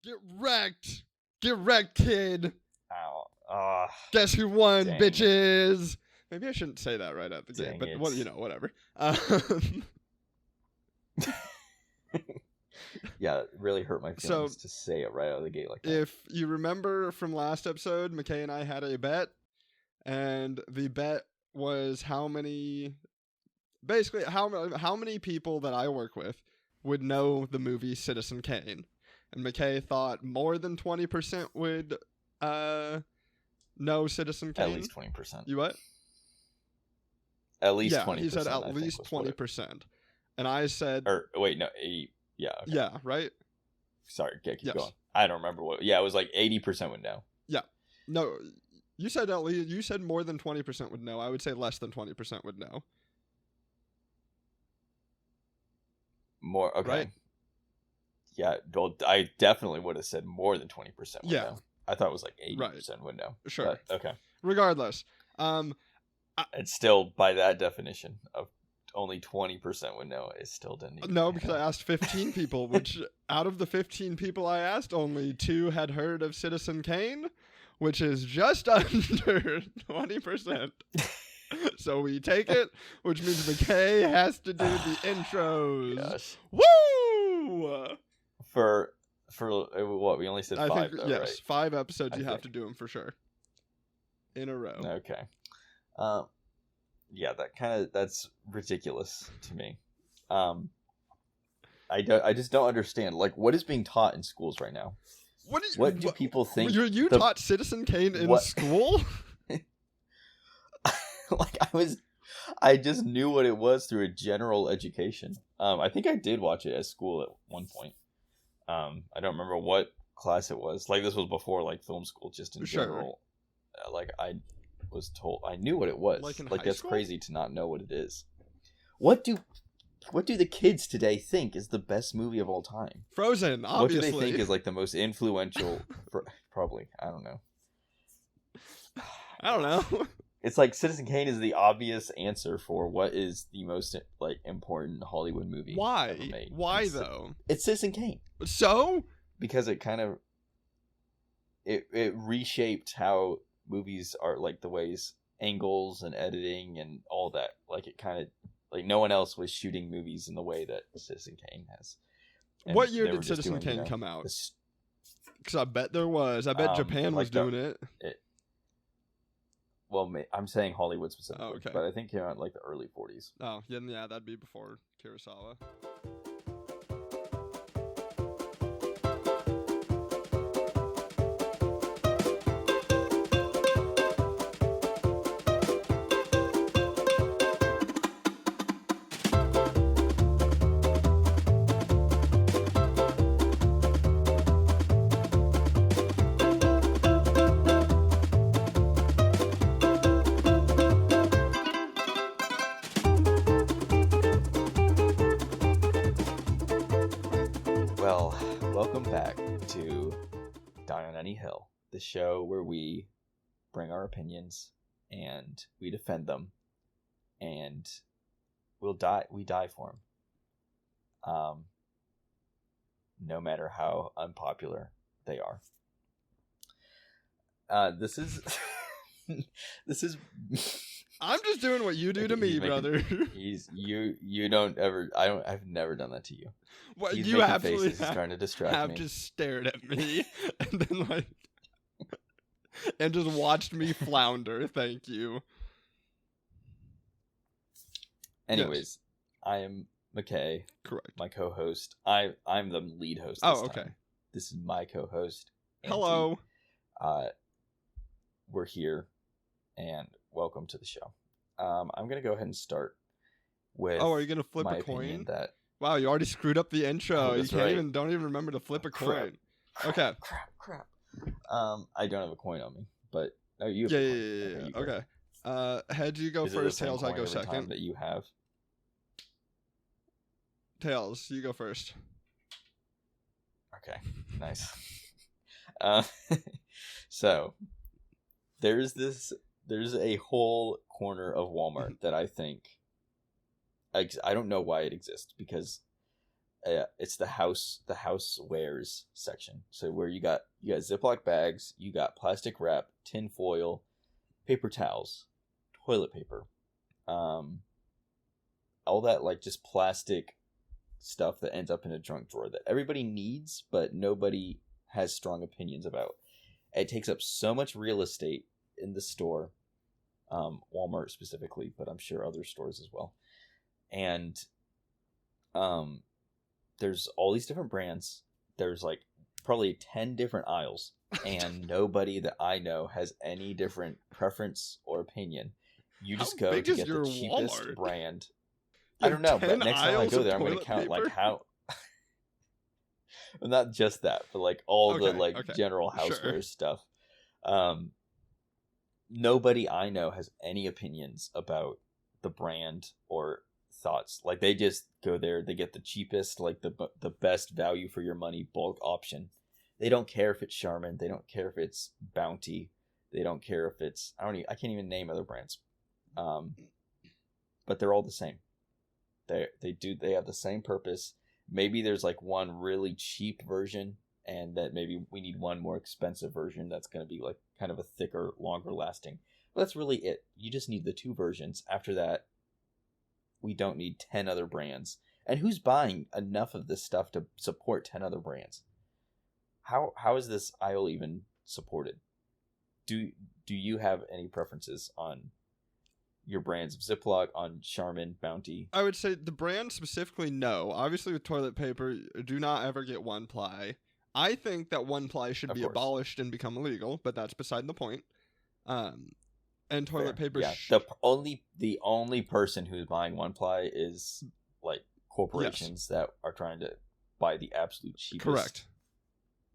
Get wrecked. Get wrecked, kid. Ow. Guess who won, Dang. bitches? Maybe I shouldn't say that right out the gate, but whatever. Yeah, it really hurt my feelings to say it right out of the gate like that. If you remember from last episode, McKay and I had a bet, and the bet was how many people that I work with would know the movie Citizen Kane. And McKay thought more than 20% would know Citizen Kane. At least 20%. You what? At least 20%. He said at least 20%. And I said... Or, wait, no, 80... Yeah. Okay. Yeah, right? Sorry, keep going. I don't remember what... Yeah, it was like 80% would know. Yeah. No, you said at least... You said more than 20% would know. I would say less than 20% would know. More... Okay. Right? Yeah, well, I definitely would have said more than 20% would know. I thought it was like 80% would know. Sure. But, okay. Regardless. It's still, by that definition of only 20% would know, it still didn't. No, because I asked 15 people, which out of the 15 people I asked, only 2 had heard of Citizen Kane, which is just under 20%. So we take it, which means McKay has to do the intros. Gosh. Woo! For what? We only said 5, think, though, yes, right? 5 episodes you have to do them for sure. In a row. Okay. Yeah, that's ridiculous to me. I just don't understand. Like, what is being taught in schools right now? What do people think? You taught Citizen Kane in school? Like, I just knew what it was through a general education. I think I did watch it at school at one point. I don't remember what class it was. Like, this was before like film school, just in general. Like, I was told I knew what it was. Like that's school? Crazy to not know what it is. What do the kids today think is the best movie of all time? Frozen, obviously. What do they think is like the most influential? Probably, I don't know. I don't know. It's like Citizen Kane is the obvious answer for what is the most like important Hollywood movie. Why? Ever made. Why though? It's Citizen Kane. So? Because it kind of it reshaped how movies are, like the ways angles and editing and all that. Like it kind of like no one else was shooting movies in the way that Citizen Kane has. And what year did Citizen Kane come out? Because I bet there was. I bet Japan was doing it. Well, I'm saying Hollywood specifically, okay. But I think it came out in like the early 40s. Oh, yeah, that'd be before Kurosawa. The show where we bring our opinions and we defend them, and we die for them, no matter how unpopular they are. This is I'm just doing what you do to me, brother. You don't ever. I've never done that to you. Well, he's you absolutely faces, he's trying to distract me. Just stared at me and then like and just watched me flounder. Thank you. Anyways, yes. I am McKay. Correct. My co-host. I'm the lead host. This time. This is my co-host. Hello. We're here, and welcome to the show. I'm gonna go ahead and start with. Oh, are you gonna flip a coin? That. Wow, you already screwed up the intro. You can't don't even remember to flip a coin. Okay. Crap. I don't have a coin on me, but you. Yeah. Okay. Heads, you go first. Tails, I go second. That you have. Tails, you go first. Okay. Nice. So, there's a whole corner of Walmart that I think. I don't know why it exists, because it's the housewares section. So where you got Ziploc bags, you got plastic wrap, tin foil, paper towels, toilet paper, all that like just plastic stuff that ends up in a junk drawer that everybody needs, but nobody has strong opinions about. It takes up so much real estate in the store, Walmart specifically, but I'm sure other stores as well. And there's all these different brands. There's like probably 10 different aisles, and nobody that I know has any different preference or opinion. You just go to get the cheapest Walmart? brand. I don't know, but next time I go there, I'm going to count like how. Not just that, but like all the general houseware stuff. Nobody I know has any opinions about the brand or thoughts. Like they just go there, they get the cheapest, like the best value for your money bulk option. They don't care if it's Charmin, they don't care if it's Bounty, they don't care if it's I can't even name other brands. But they're all the same. They have the same purpose. Maybe there's like one really cheap version, and that maybe we need one more expensive version that's going to be like kind of a thicker, longer lasting. But that's really it. You just need the two versions. After that, we don't need 10 other brands. And who's buying enough of this stuff to support 10 other brands? How is this aisle even supported? Do you have any preferences on your brands of Ziploc, on Charmin, Bounty? I would say the brand specifically, no. Obviously with toilet paper, do not ever get one ply. I think that one ply should be abolished and become illegal, but that's beside the point. And toilet paper. Yeah, the only person who's buying one ply is like corporations that are trying to buy the absolute cheapest,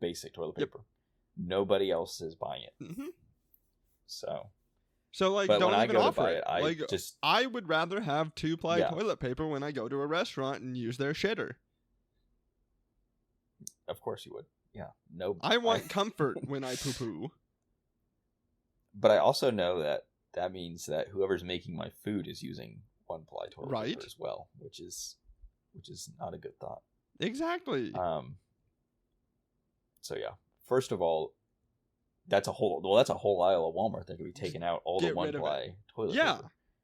basic toilet paper. Nobody else is buying it. Mm-hmm. So like, but don't when even I go offer to buy it. I would rather have 2-ply toilet paper when I go to a restaurant and use their shitter. Of course you would. Yeah. No. I want comfort when I poo-poo. But I also know that means that whoever's making my food is using 1-ply toilet paper as well, which is not a good thought. Exactly. So yeah. First of all, that's a whole aisle of Walmart that could be taken out, all the 1-ply toilet paper. Yeah.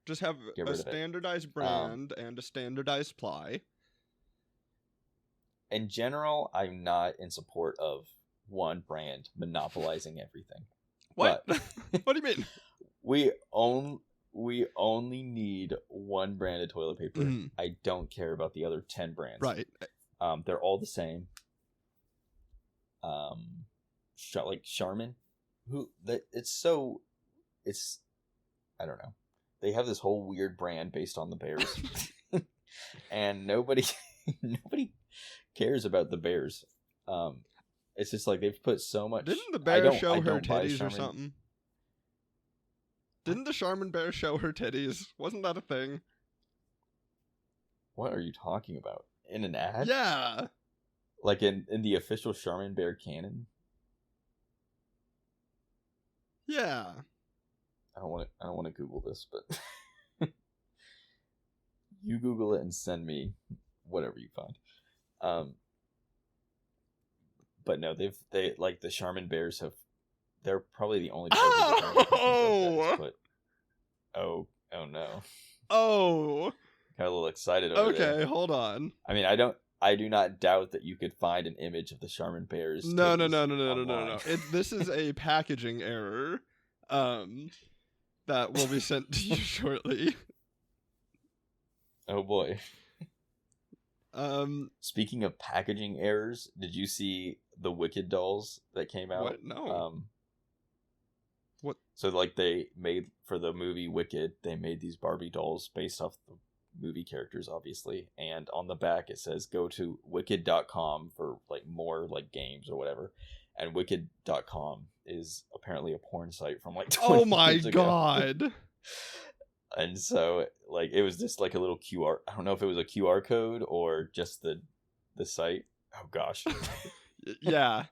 Just have a standardized brand and a standardized ply. In general, I'm not in support of one brand monopolizing everything. What? What do you mean? We only need one brand of toilet paper. Mm-hmm. I don't care about the other 10 brands. Right. They're all the same. Like Charmin, I don't know. They have this whole weird brand based on the Bears, and nobody cares about the Bears. It's just like they've put so much. Didn't the bear show her titties or something? Didn't the Charmin bear show her titties? Wasn't that a thing? What are you talking about? In an ad? Yeah. Like in the official Charmin bear canon? Yeah. I don't want to Google this, but you Google it and send me whatever you find. But no, they like the Charmin bears they're probably the only. Oh no. Oh. Got a little excited over there. Okay, hold on. I mean, I do not doubt that you could find an image of the Charmin bears. No. This is a packaging error. That will be sent to you shortly. Oh boy. Speaking of packaging errors, did you see the Wicked dolls that came out? What? No. What? So like they made for the movie Wicked, they made these Barbie dolls based off the movie characters, obviously, and on the back it says go to wicked.com for like more like games or whatever. And wicked.com is apparently a porn site from like 20 Oh my years ago. God. And so like it was just like a little QR. I don't know if it was a QR code or just the site. Oh gosh. Yeah.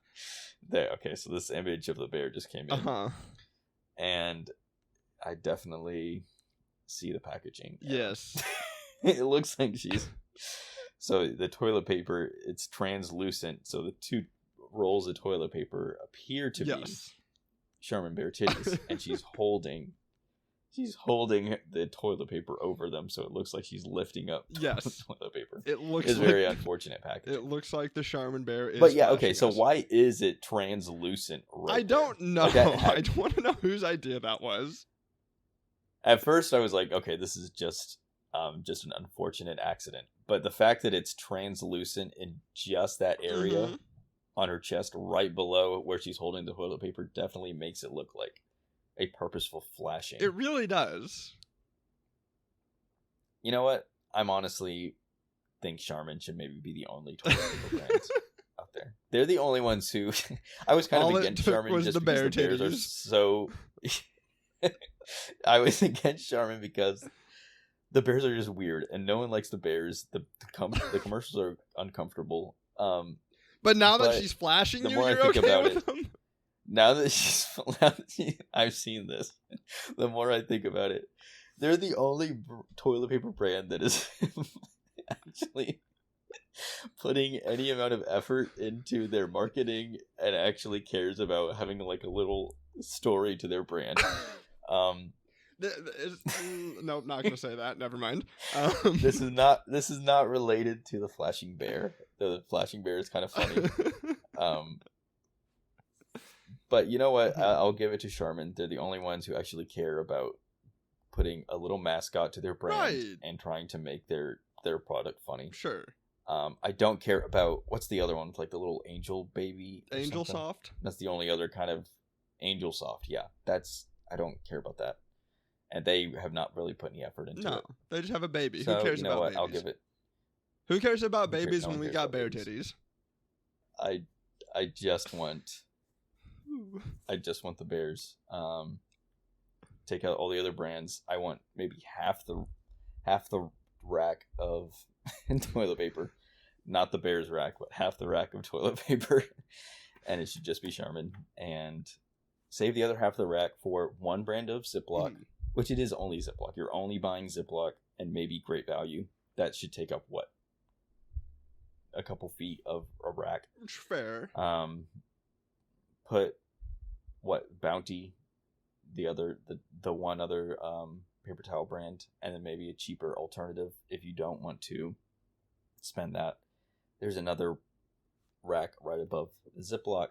There. Okay, so this image of the bear just came in. Uh-huh. And I definitely see the packaging. Yes. It looks like she's So the toilet paper, it's translucent. So the two rolls of toilet paper appear to be Charmin Bear titties, and she's holding the toilet paper over them, so it looks like she's lifting up toilet paper. It looks it's very unfortunate packaging. It looks like the Charmin Bear is. But yeah, okay. So why is it translucent? I don't know. I don't want to know whose idea that was. At first, I was like, okay, this is just an unfortunate accident. But the fact that it's translucent in just that area on her chest, right below where she's holding the toilet paper, definitely makes it look like a purposeful flashing. It really does. You know what? I'm honestly think Charmin should maybe be the only toilet paper brands out there. They're the only ones who I was kind of against Charmin just because the bears are so. I was against Charmin because the bears are just weird, and no one likes the bears. The commercials are uncomfortable. But now that she's flashing you, you're okay with them? Now that I've seen this, the more I think about it, they're the only toilet paper brand that is actually putting any amount of effort into their marketing and actually cares about having like a little story to their brand. Nope, not gonna say that. Never mind. This is not related to the flashing bear. The flashing bear is kind of funny. But you know what? I'll give it to Charmin. They're the only ones who actually care about putting a little mascot to their brand and trying to make their product funny. Sure. I don't care about what's the other one, like the little angel baby. Angel Soft. That's the only other kind of Angel Soft. Yeah, I don't care about that, and they have not really put any effort into it. No, they just have a baby. So, who cares about what? babies? I'll give it. Who cares about babies when we got bear titties? I just want the bears. Take out all the other brands. I want maybe half the rack of toilet paper, not the bears rack, but half the rack of toilet paper, and it should just be Charmin. And save the other half of the rack for one brand of Ziploc, which it is only Ziploc. You're only buying Ziploc and maybe Great Value. That should take up what? A couple feet of a rack. Fair. Put what Bounty, the one other paper towel brand, and then maybe a cheaper alternative if you don't want to spend that. There's another rack right above the Ziploc.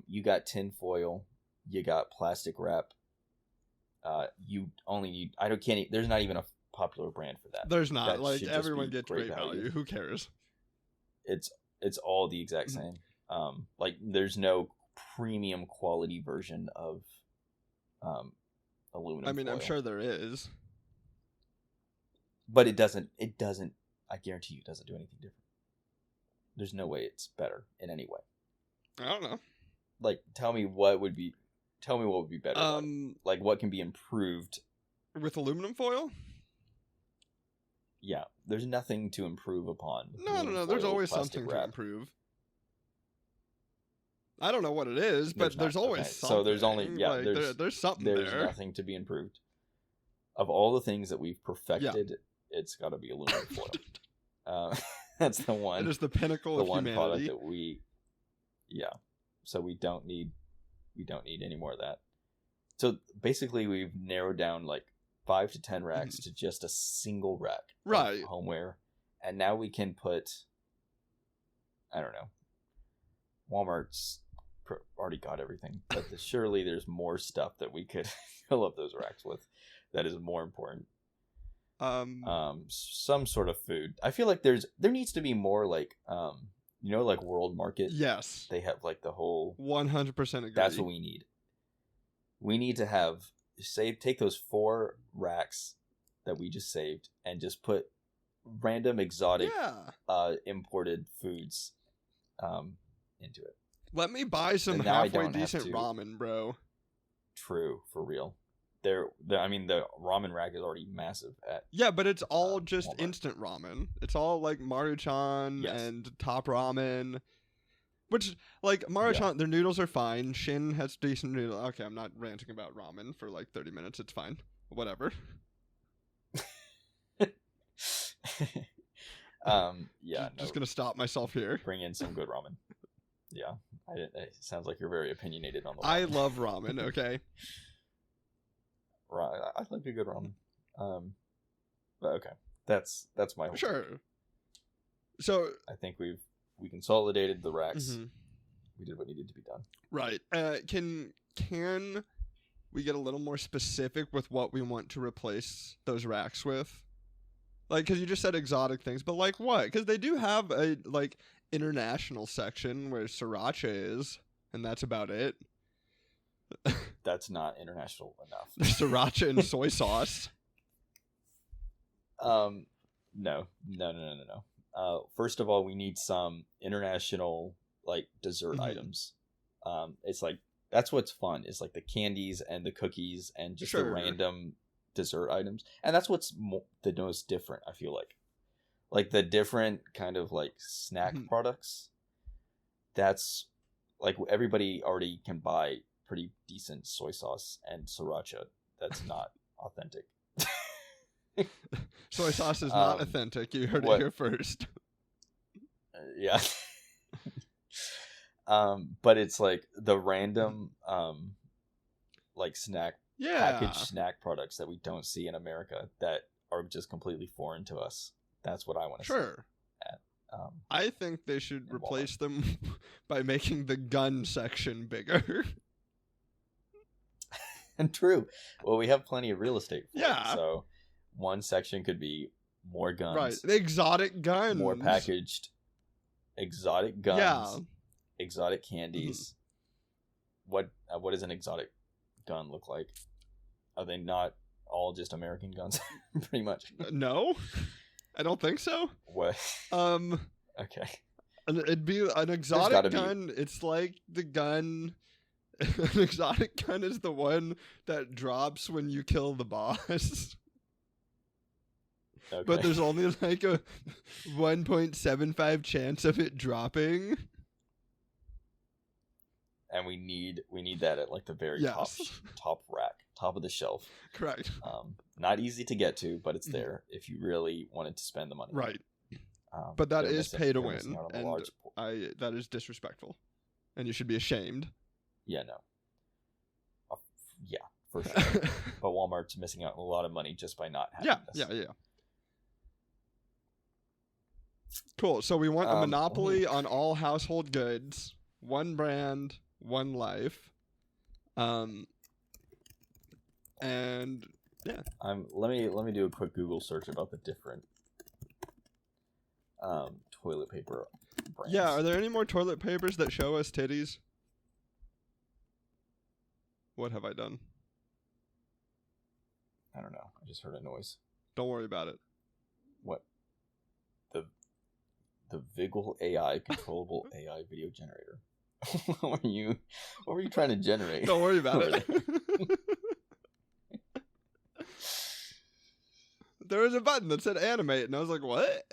You got tin foil, you got plastic wrap. You only need there's not even a popular brand for that. There's not. Like everyone gets Great value. Who cares? It's all the exact same. Like there's no premium quality version of aluminum I mean, foil. I'm sure there is. But it doesn't I guarantee you it doesn't do anything different. There's no way it's better in any way. I don't know. Like tell me what would be better. Like what can be improved with aluminum foil? Yeah, there's nothing to improve upon. No. There's always something to improve. I don't know what it is, but there's always something. So there's only there's something there. There's nothing to be improved. Of all the things that we've perfected, it's got to be aluminum foil. That's the one. It is the pinnacle of humanity. The one product that we. Yeah, so we don't need any more of that. So basically, we've narrowed down like 5 to 10 racks to just a single rack, right? Of homeware, and now we can put. I don't know. Walmart's already got everything, but surely there's more stuff that we could fill up those racks with that is more important. Some sort of food. I feel like there needs to be more like like World Market. Yes, they have like the whole 100% agree. That's what we need. We need to have take those 4 racks that we just saved and just put random exotic imported foods into it. Let me buy some halfway decent ramen, bro. True, for real. I mean, the ramen rack is already massive at. Yeah, but it's all just Walmart. Instant ramen. It's all like Maruchan and Top Ramen. Which, like, Maruchan, their noodles are fine. Shin has decent noodles. Okay, I'm not ranting about ramen for like 30 minutes. It's fine. Whatever. Yeah. Just gonna stop myself here. Bring in some good ramen. Yeah. It sounds like you're very opinionated on the. I love ramen. Okay. Right. I like a good ramen. But okay. That's my whole Sure. So I think we consolidated the racks. Mm-hmm. We did what needed to be done. Right. Can we get a little more specific with what we want to replace those racks with? Like, because you just said exotic things, but like what? Because they do have a like international section where sriracha is, and that's about it. That's not international enough. Sriracha and soy sauce. No. First of all, we need some international like dessert items. It's like that's what's fun is like the candies and the cookies and just the random dessert items, and that's what's the most different. I feel like the different kind of like snack products. That's like everybody already can buy pretty decent soy sauce and sriracha. That's not authentic. Soy sauce is not authentic. You heard it here first. Yeah. But it's like the random like packaged snack products that we don't see in America that are just completely foreign to us. That's what I want to see. Sure. I think they should replace them by making the gun section bigger. And true. Well, we have plenty of real estate for it, so one section could be more guns. Right. The exotic guns. More packaged exotic guns. Yeah. Exotic candies. What does an exotic gun look like? Are they not all just American guns? Pretty much. No. I don't think so. What? Okay. It'd be an exotic gun. It's like the gun. An exotic gun is the one that drops when you kill the boss. Okay. But there's only like a 1.75 chance of it dropping. And we need that at like the very top rack, top of the shelf. Correct. Not easy to get to, but it's there if you really wanted to spend the money. Right. But that is pay to win, and that is disrespectful, and you should be ashamed. Yeah, no. Yeah, for sure. But Walmart's missing out on a lot of money just by not having this. Yeah. Cool. So we want a monopoly on all household goods, one brand, one life, and yeah. Let me do a quick Google search about the different toilet paper brands. Yeah, are there any more toilet papers that show us titties? What have I done? I don't know. I just heard a noise. Don't worry about it. What? The Vigil AI controllable AI video generator. What were you trying to generate? Don't worry about it. There was a button that said animate, and I was like, what?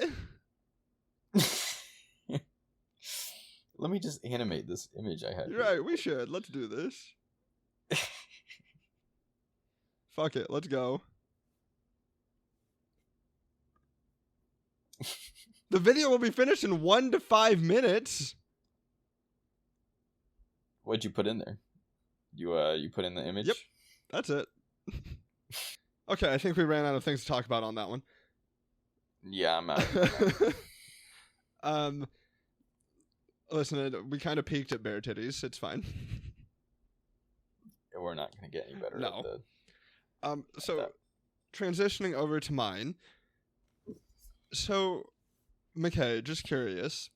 Let me just animate this image I have. You're right, we should. Let's do this. Fuck it, let's go. The video will be finished in 1 to 5 minutes. What'd you put in there? You put in the image? Yep, that's it. Okay, I think we ran out of things to talk about on that one. Yeah, I'm out. Listen, we kind of peaked at bare titties. It's fine. We're not going to get any better. No. So, transitioning over to mine. So, McKay, just curious.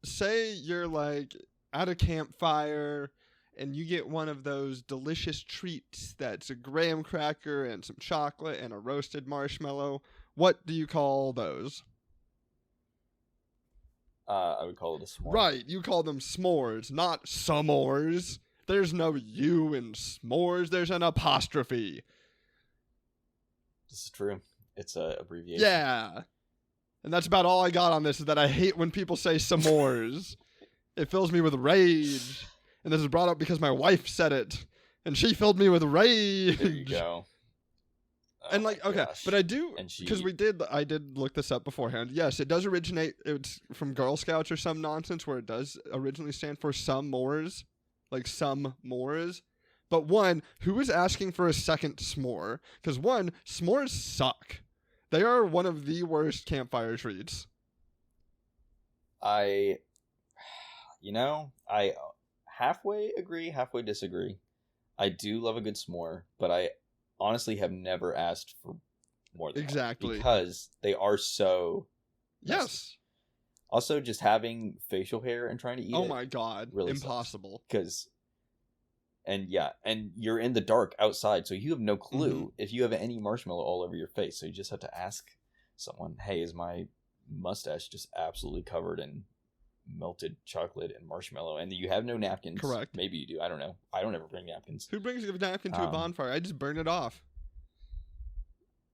Say you're like at a campfire and you get one of those delicious treats that's a graham cracker and some chocolate and a roasted marshmallow. What do you call those? I would call it a s'more. Right, you call them s'mores, not s'mores. There's no U in s'mores, there's an apostrophe. This is true. It's an abbreviation. Yeah. And that's about all I got on this, is that I hate when people say s'mores. It fills me with rage. And this is brought up because my wife said it. And she filled me with rage. There you go. Oh And like, my okay, gosh. but I do, And she, because I did look this up beforehand. Yes, it does originate. It's from Girl Scouts or some nonsense where it does originally stand for some mores, like some mores. But one, who is asking for a second s'more? Because one, s'mores suck. They are one of the worst campfire treats. I halfway agree, halfway disagree. I do love a good s'more, but I honestly have never asked for more than one Exactly. because they are so messy. Yes. Also, just having facial hair and trying to eat it. Oh my god. Really Impossible. Because, and you're in the dark outside, so you have no clue if you have any marshmallow all over your face. So you just have to ask someone, "Hey, is my mustache just absolutely covered in melted chocolate and marshmallow?" And you have no napkins. Correct. Maybe you do. I don't know. I don't ever bring napkins. Who brings a napkin to a bonfire? I just burn it off.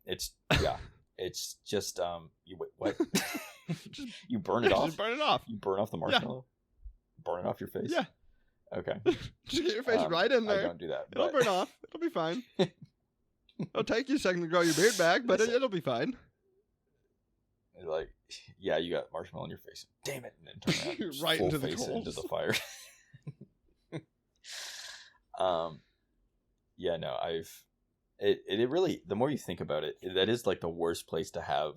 It's just you wait, what? You burn it off. Just burn it off. You burn off the marshmallow. Burn it off your face. Yeah. Okay. Just get your face right in there. I don't do that. It'll burn off. It'll be fine. It'll take you a second to grow your beard back, but it'll be fine. Like, yeah, you got marshmallow in your face. Damn it! And then turn around, right full into the face coals. into the fire. Yeah, no, it really, the more you think about it, that is like the worst place to have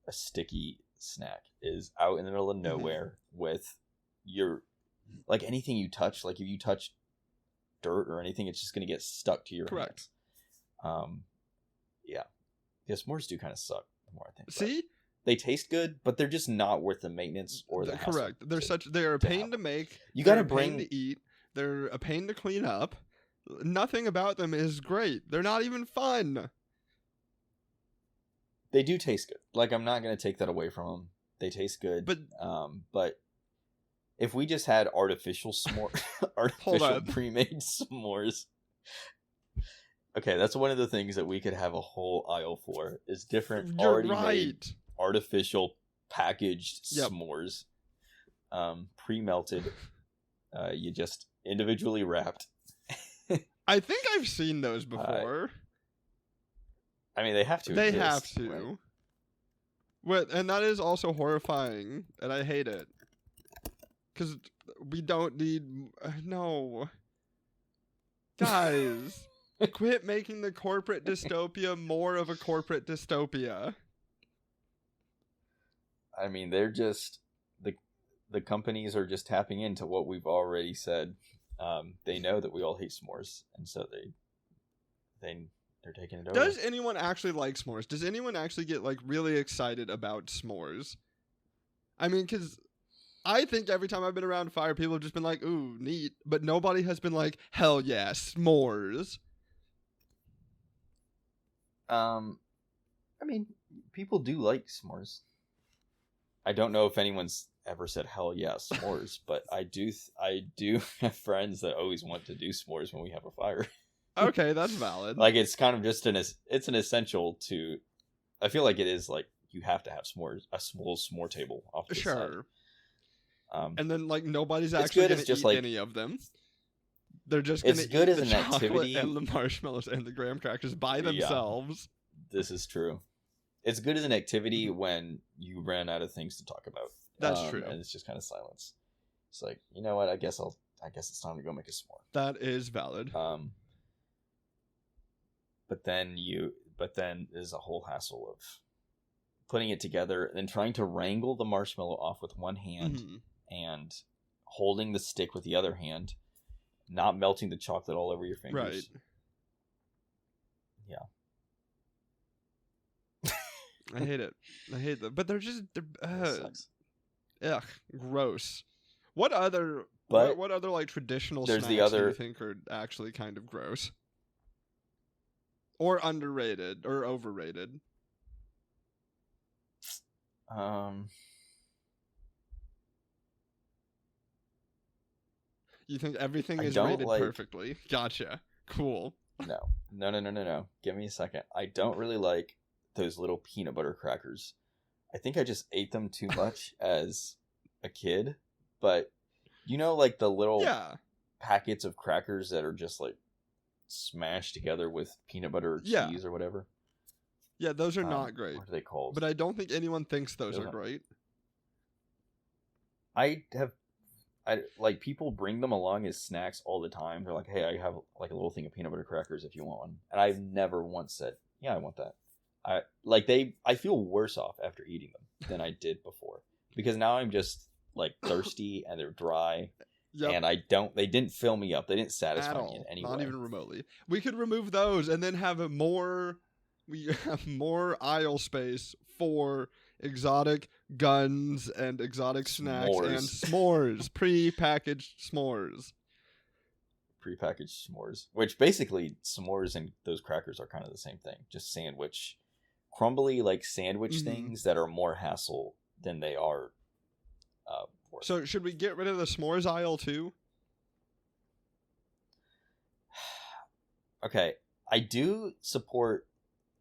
a sticky snack, is out in the middle of nowhere with your, like, anything you touch, like if you touch dirt or anything, it's just going to get stuck to your Correct. hands. Yeah, s'mores do kind of suck the more I think. See? They taste good, but they're just not worth the maintenance or the hassle. Correct. They're a pain to make. You got to They're a pain to eat. They're a pain to clean up. Nothing about them is great. They're not even fun. They do taste good. Like, I'm not going to take that away from them. They taste good. But if we just had artificial pre-made s'mores. Okay, that's one of the things that we could have a whole aisle for, is different You're already right. made artificial packaged s'mores. Pre-melted. You just individually wrapped. I think I've seen those before. I mean, they have to. They exist, have to. right? And that is also horrifying, and I hate it. Because we don't need... No. Guys, quit making the corporate dystopia more of a corporate dystopia. I mean, they're just... The companies are just tapping into what we've already said. They know that we all hate s'mores, and so they're taking it over. Does anyone actually like s'mores? Does anyone actually get like really excited about s'mores? I mean, because I think every time I've been around fire, people have just been like, "Ooh, neat," but nobody has been like, "Hell yeah, s'mores." I mean, people do like s'mores. I don't know if anyone's ever said hell yeah s'mores, but I do have friends that always want to do s'mores when we have a fire. Okay, that's valid. Like, it's kind of just it's an essential to, I feel like it is, like, you have to have s'mores, a small s'more table off the side. And then like nobody's actually going to eat any of them. They're just going to eat good as the an chocolate activity and the marshmallows and the graham crackers by themselves. This is true. It's good as an activity when you ran out of things to talk about. That's true. And it's just kind of silence. It's like, you know what? I guess it's time to go make a s'more. That is valid. But then there's a whole hassle of putting it together and then trying to wrangle the marshmallow off with one hand and holding the stick with the other hand, not melting the chocolate all over your fingers. Right. Yeah. I hate it. I hate them. But they're ugh, gross. What other like traditional snacks do you think are actually kind of gross? Or underrated or overrated? You think everything is rated perfectly? Gotcha. Cool. No. Give me a second. I don't really like those little peanut butter crackers. I think I just ate them too much as a kid. But you know, like the little packets of crackers that are just like smashed together with peanut butter or cheese or whatever. Yeah, those are not great. What are they called? But I don't think anyone thinks those Those are are- great. I like people bring them along as snacks all the time. They're like, "Hey, I have like a little thing of peanut butter crackers if you want one." And I've never once said, "Yeah, I want that." I feel worse off after eating them than I did before because now I'm just like thirsty and they're dry. Yep. And they didn't fill me up. They didn't At satisfy me all. in any Not way. even remotely. We could remove those and then have we have more aisle space for exotic guns and exotic snacks and s'mores. Pre-packaged s'mores. Prepackaged s'mores, which basically s'mores and those crackers are kind of the same thing. Just sandwich, crumbly like sandwich things that are more hassle than they are. Worth. So should we get rid of the s'mores aisle too? Okay, I do support.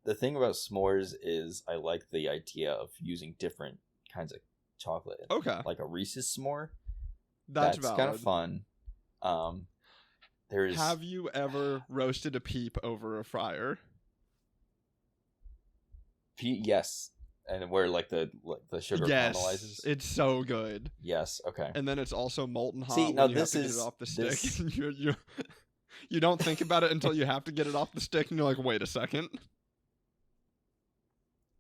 The thing about s'mores is I like the idea of using different kinds of chocolate. Okay. Like a Reese's s'more. That's kind of fun. Have you ever roasted a peep over a fryer? Yes. And where like the sugar caramelizes. It's so good. Yes, okay. And then it's also molten hot. See, now when you this have to is get it off the stick. this... you don't think about it until you have to get it off the stick, and you're like, wait a second.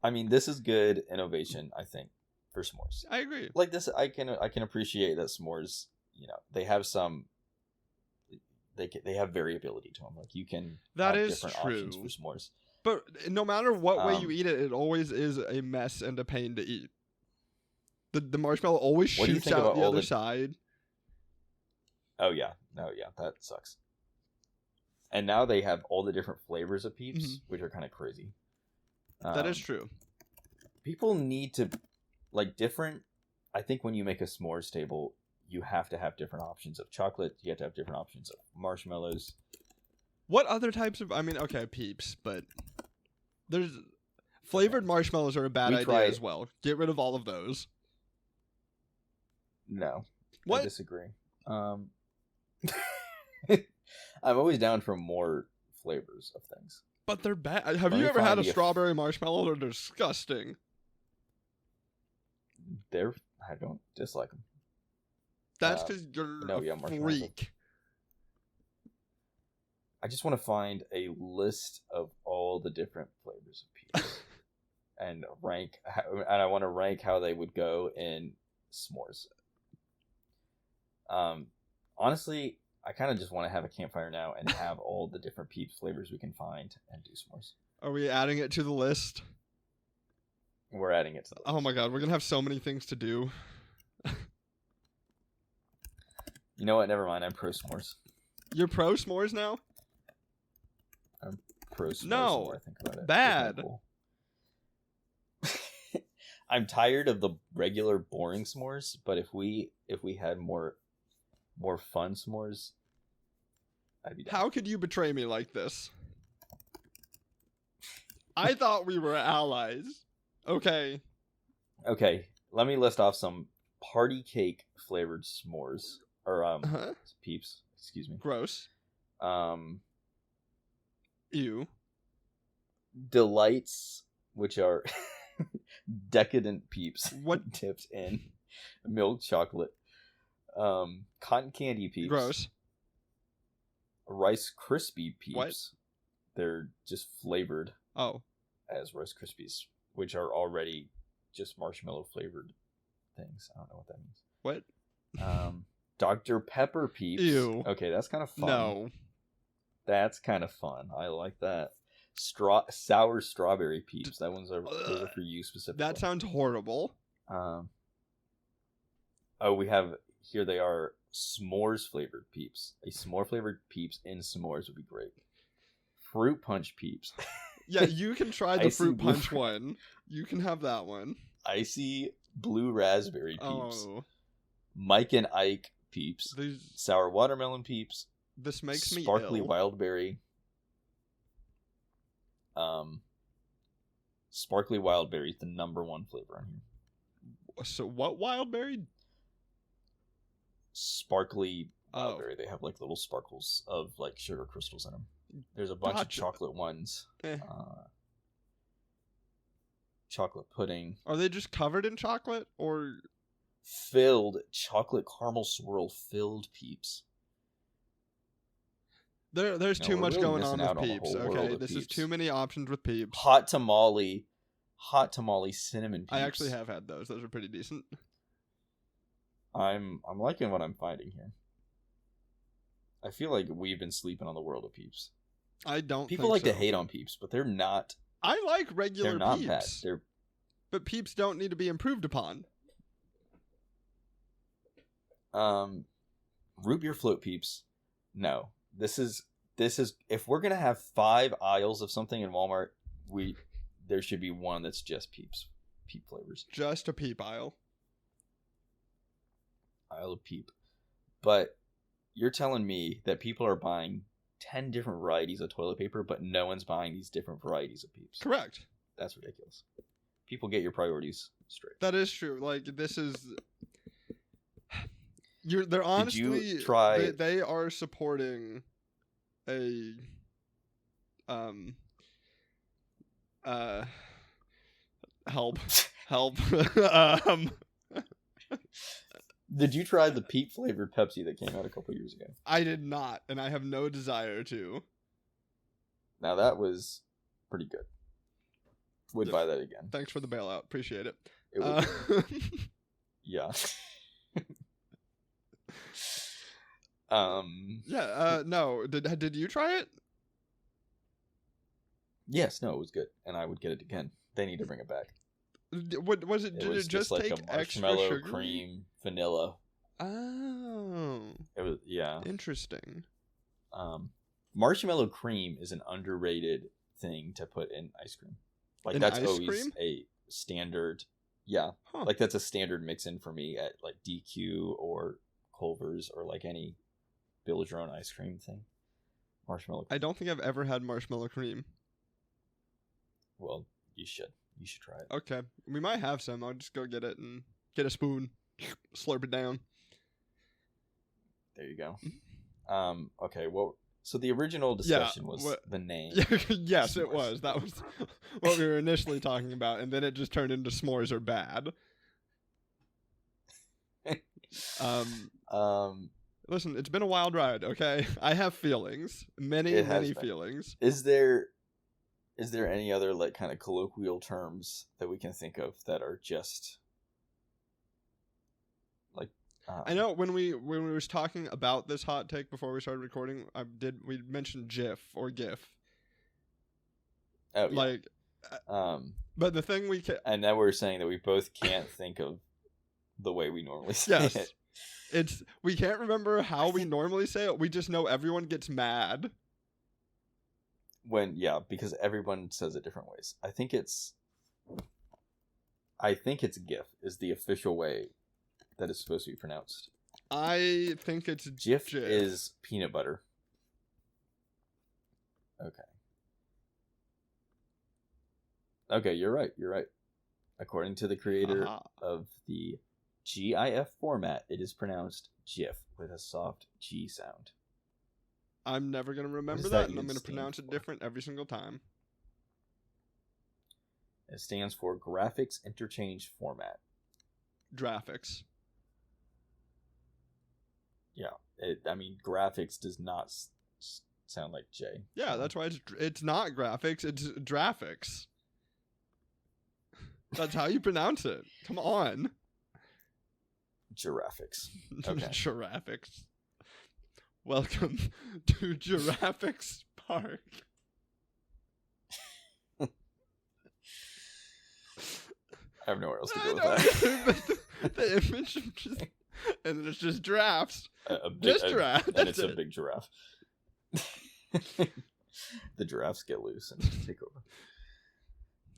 I mean, this is good innovation, I think, for s'mores. I agree. Like this, I can appreciate that s'mores. You know, they have some. They have variability to them. Like you can that have is different true options for s'mores. But no matter what way you eat it, it always is a mess and a pain to eat. The marshmallow always shoots out the other side. Oh yeah, that sucks. And now they have all the different flavors of Peeps, which are kind of crazy. That is true. People need to like different. I think when you make a s'mores table, you have to have different options of chocolate. You have to have different options of marshmallows. What other types of? I mean, okay, Peeps, but there's flavored marshmallows are a bad idea as well. Get rid of all of those. No, what? I disagree. I'm always down for more flavors of things. But they're bad. Have you ever had a strawberry marshmallow? They're disgusting. I don't dislike them. That's because you're a freak. I just want to find a list of all the different flavors of Peeps and I want to rank how they would go in s'mores. Honestly, I kind of just want to have a campfire now and have all the different Peeps flavors we can find and do s'mores. Are we adding it to the list? We're adding it to the list. Oh my god, we're going to have so many things to do. You know what? Never mind. I'm pro s'mores. You're pro s'mores now? I'm pro s'mores. No. I think about it. Bad. Cool. I'm tired of the regular boring s'mores, but if we had more fun s'mores, I'd be down. How could you betray me like this? I thought we were allies. Okay. Okay, let me list off some party cake flavored s'mores or Peeps. Excuse me. Gross. Ew. Delights, which are decadent Peeps. What dipped in milk chocolate? Cotton candy Peeps. Gross. Rice Krispie Peeps. What? They're just flavored. As Rice Krispies, which are already just marshmallow flavored things. I don't know what that means. What? Dr. Pepper Peeps. Ew. Okay, that's kind of fun. No. That's kind of fun. I like that. Sour strawberry Peeps. That one's those are for you specifically. That sounds horrible. We have here. They are s'mores flavored Peeps. A s'more flavored Peeps in s'mores would be great. Fruit punch Peeps. Yeah, you can try the fruit punch one. You can have that one. Icy blue raspberry Peeps. Mike and Ike Peeps. Sour watermelon Peeps. This makes me Sparkly ill. wildberry. Sparkly wildberry is the number one flavor on here. So what wildberry? Sparkly wildberry. They have like little sparkles of like sugar crystals in them. There's a bunch of chocolate ones. chocolate pudding. Are they just covered in chocolate or Filled chocolate caramel swirl filled Peeps. there's No, too we're much really going missing on out with on the Peeps. whole world Okay, of this is Peeps. too many options with Peeps. Hot tamale cinnamon Peeps. I actually have had those. Those are pretty decent. I'm liking what I'm finding here. I feel like we've been sleeping on the world of Peeps. I don't. People like to hate on Peeps, but they're not. I like regular They're not Peeps. bad. They're But Peeps don't need to be improved upon. root beer float Peeps. No, this is if we're gonna have 5 aisles of something in Walmart, there should be one that's just Peep flavors. Just a Peep aisle. Aisle of Peep. But you're telling me that people are buying 10 different varieties of toilet paper, but no one's buying these different varieties of Peeps. Correct. That's ridiculous. People, get your priorities straight. That is true. Like, this is... They're honestly... Did you try... They are supporting a... Help. Did you try the Peep flavored Pepsi that came out a couple years ago? I did not, and I have no desire to. Now that was pretty good. Would buy that again. Thanks for the bailout. Appreciate it. Yeah. No. Did you try it? Yes, no, it was good, and I would get it again. They need to bring it back. What was it? Did it just like take a extra marshmallow, sugar? cream, vanilla. Oh. It was Interesting. Marshmallow cream is an underrated thing to put in ice cream. Like, in that's ice always cream? a standard. Yeah, like that's a standard mix-in for me at like DQ or Culver's or like any build your own ice cream thing. Marshmallow cream. I don't think I've ever had marshmallow cream. Well, you should try it. Okay, we might have some. I'll just go get it and get a spoon, slurp it down. There you go. Okay, well, so the original discussion was the name. Yes, S'mores. it was. That was what we were initially talking about, and then it just turned into s'mores are bad. Listen, it's been a wild ride, okay? I have feelings. Many feelings. Is there any other like kind of colloquial terms that we can think of that are just like I know when we were talking about this hot take before we started recording, we mentioned GIF or GIF. Oh, yeah. Like but the thing and now we're saying that we both can't think of the way we normally say it. We can't remember how we normally say it. We just know everyone gets mad. Because everyone says it different ways. I think it's GIF is the official way that it's supposed to be pronounced. I think it's GIF is peanut butter. Okay, you're right. According to the creator of the GIF format, it is pronounced GIF with a soft G sound. I'm never going to remember that, and I'm going to pronounce it different every single time. It stands for Graphics Interchange Format. Graphics. Yeah. Graphics does not sound like J. Yeah, that's why it's not graphics, it's graphics. That's how you pronounce it. Come on. Giraffics. Okay. Giraffics. Welcome to Jurassic Park. I have nowhere else to go with that. The image of just, and then it's just giraffes. Giraffe. And it's a big giraffe. The giraffes get loose and take over.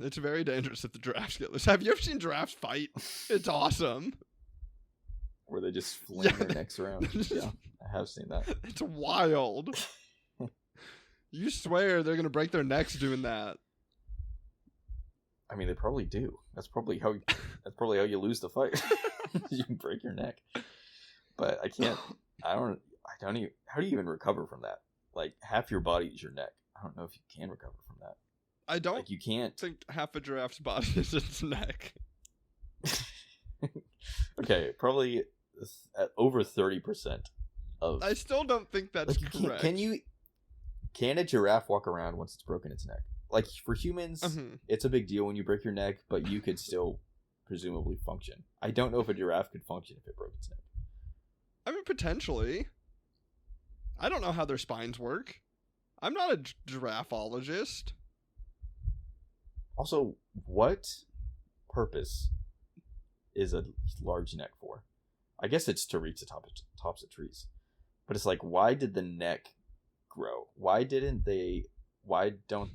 It's very dangerous if the giraffes get loose. Have you ever seen giraffes fight? It's awesome. Where they just fling their necks around. Yeah, I have seen that. It's wild. You swear they're gonna break their necks doing that. I mean, they probably do. That's probably how you lose the fight. You can break your neck. But I can't. I don't even. How do you even recover from that? Like, half your body is your neck. I don't know if you can recover from that. I don't Like, you can't. think half a giraffe's body is its neck. Okay, probably at over 30% of. I still don't think that's Like, correct. Can a giraffe walk around once it's broken its neck? Like, for humans, it's a big deal when you break your neck, but you could still presumably function. I don't know if a giraffe could function if it broke its neck. I mean, potentially. I don't know how their spines work. I'm not a giraffeologist. Also, what purpose is a large neck for? I guess it's to reach the tops of trees. But it's like, why did the neck grow? Why don't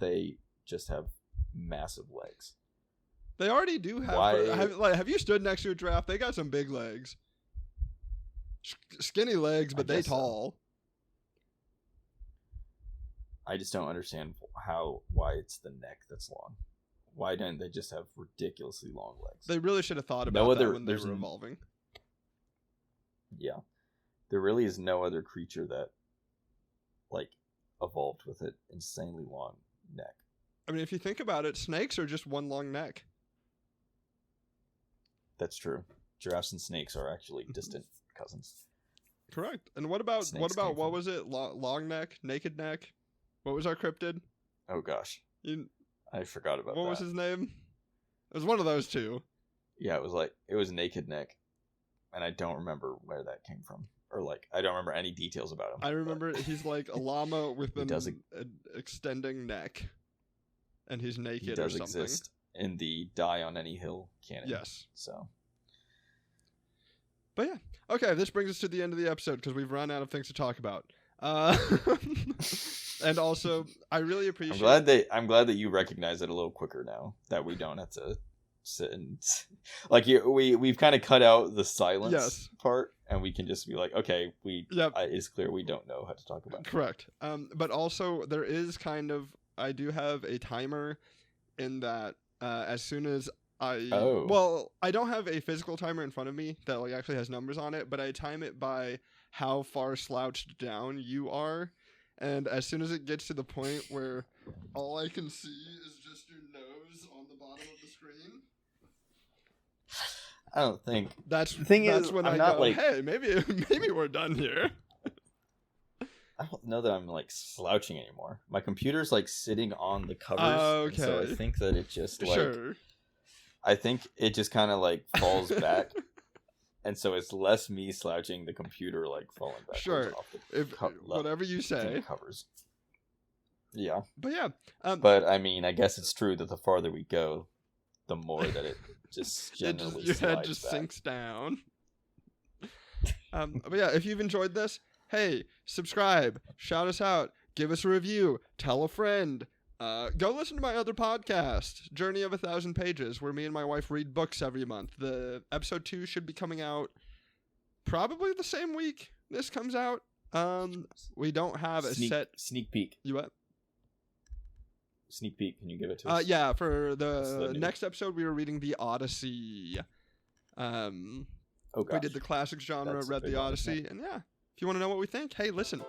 they just have massive legs? They already do have. Why? Have you stood next to a giraffe? They got some big legs. Skinny legs, but they tall. I just don't understand why it's the neck that's long. Why don't they just have ridiculously long legs? They really should have thought about that when they were evolving. Yeah. There really is no other creature that, like, evolved with an insanely long neck. I mean, if you think about it, snakes are just one long neck. That's true. Giraffes and snakes are actually distant cousins. Correct. And what about what was it? Long neck, naked neck. What was our cryptid? Oh gosh, I forgot about that. What was his name? It was one of those two. Yeah, it was naked neck, and I don't remember where that came from, or like I don't remember any details about him. I remember he's like a llama with an extending neck, and he's naked or something. He does exist in the Die on Any Hill canon. Yes. So. But yeah, okay. This brings us to the end of the episode because we've run out of things to talk about. And also, I really appreciate. I'm glad that you recognize it a little quicker now. That we don't have to sit and like we've kind of cut out the silence part, and we can just be like, okay, it's clear we don't know how to talk about it. Correct. But also there is I do have a timer in that as soon as I don't have a physical timer in front of me that like actually has numbers on it, but I time it by how far slouched down you are. And as soon as it gets to the point where all I can see is just your nose on the bottom of the screen, I don't think that's when I go, hey, maybe we're done here. I don't know that I'm like slouching anymore. My computer's like sitting on the covers, okay. So I think that it just like I think it just kind of like falls back. And so it's less me slouching, the computer like falling back. Sure, whatever you say. Covers. Yeah. But yeah. But I mean, I guess it's true that the farther we go, the more that it just generally your slides head just back. sinks down. But yeah, if you've enjoyed this, hey, subscribe, shout us out, give us a review, tell a friend. Go listen to my other podcast, Journey of 1,000 Pages, where me and my wife read books every month. The episode 2 should be coming out probably the same week this comes out. We don't have a sneak peek. You what? Sneak peek. Can you give it to us? Yeah. For the next episode, we were reading the Odyssey. We did the classics genre, read the Odyssey, and yeah. If you want to know what we think, hey, listen.